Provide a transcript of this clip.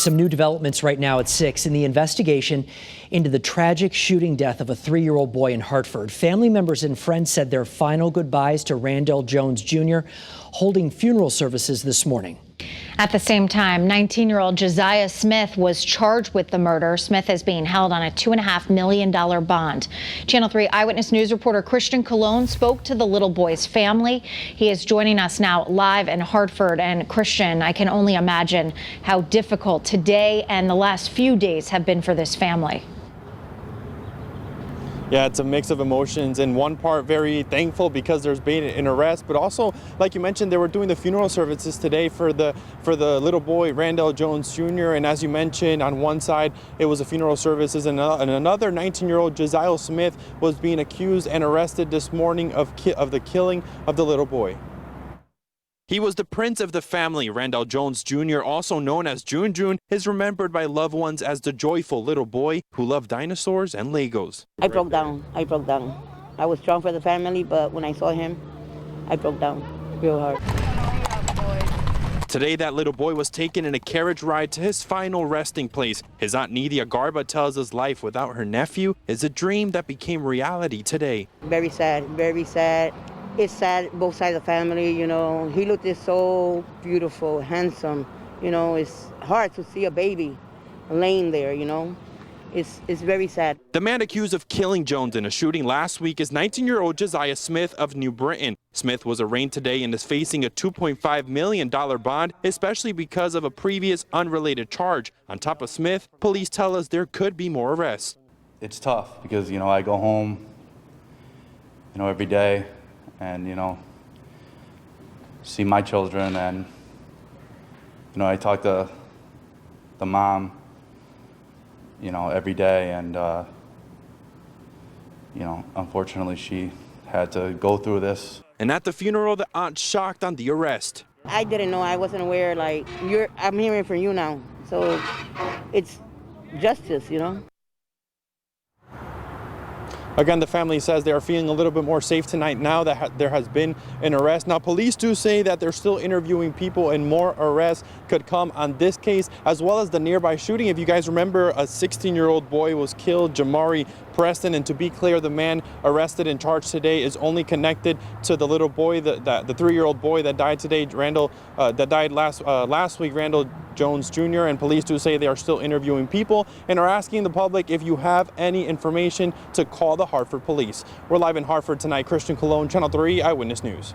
Some new developments right now at 6 in the investigation into the tragic shooting death of a 3-year-old boy in Hartford. Family members and friends said their final goodbyes to Randall Jones Jr., holding funeral services this morning. At the same time, 19-year-old Josiah Smith was charged with the murder. Smith is being held on a $2.5 million bond. Channel 3 Eyewitness News reporter Christian Colon spoke to the little boy's family. He is joining us now live in Hartford. And Christian, I can only imagine how difficult today and the last few days have been for this family. Yeah, it's a mix of emotions. In one part, very thankful because there's been an arrest, but also, like you mentioned, they were doing the funeral services today for the little boy, Randall Jones Jr. And as you mentioned, on one side, it was a funeral services, and another 19-year-old Josiah Smith was being accused and arrested this morning of the killing of the little boy. He was the prince of the family. Randall Jones Jr., also known as June June, is remembered by loved ones as the joyful little boy who loved dinosaurs and Legos. I broke down. I was strong for the family, but when I saw him, I broke down real hard. Today, that little boy was taken in a carriage ride to his final resting place. His aunt Nidia Garba tells us life without her nephew is a dream that became reality today. Very sad, very sad. It's sad, both sides of the family, you know. He looked so beautiful, handsome. You know, it's hard to see a baby laying there, you know. It's very sad. The man accused of killing Jones in a shooting last week is 19-year-old Josiah Smith of New Britain. Smith was arraigned today and is facing a $2.5 million bond, especially because of a previous unrelated charge. On top of Smith, police tell us there could be more arrests. It's tough because, you know, I go home, you know, every day and, you know, see my children, and, you know, I talk to the mom, you know, every day, and, you know, unfortunately she had to go through this. And at the funeral, the aunt shocked on the arrest. I didn't know, I wasn't aware, like, I'm hearing from you now, so it's justice, you know. Again, the family says they are feeling a little bit more safe tonight now that there has been an arrest. Now, police do say that they're still interviewing people and more arrests could come on this case, as well as the nearby shooting. If you guys remember, a 16-year-old boy was killed, Jamari Preston, and to be clear, the man arrested and charged today is only connected to the little boy, the 3-year-old boy that died today, Randall, that died last week, Randall Jones Jr., and police do say they are still interviewing people and are asking the public if you have any information to call the Hartford police. We're live in Hartford tonight. Christian Colon, Channel 3 Eyewitness News.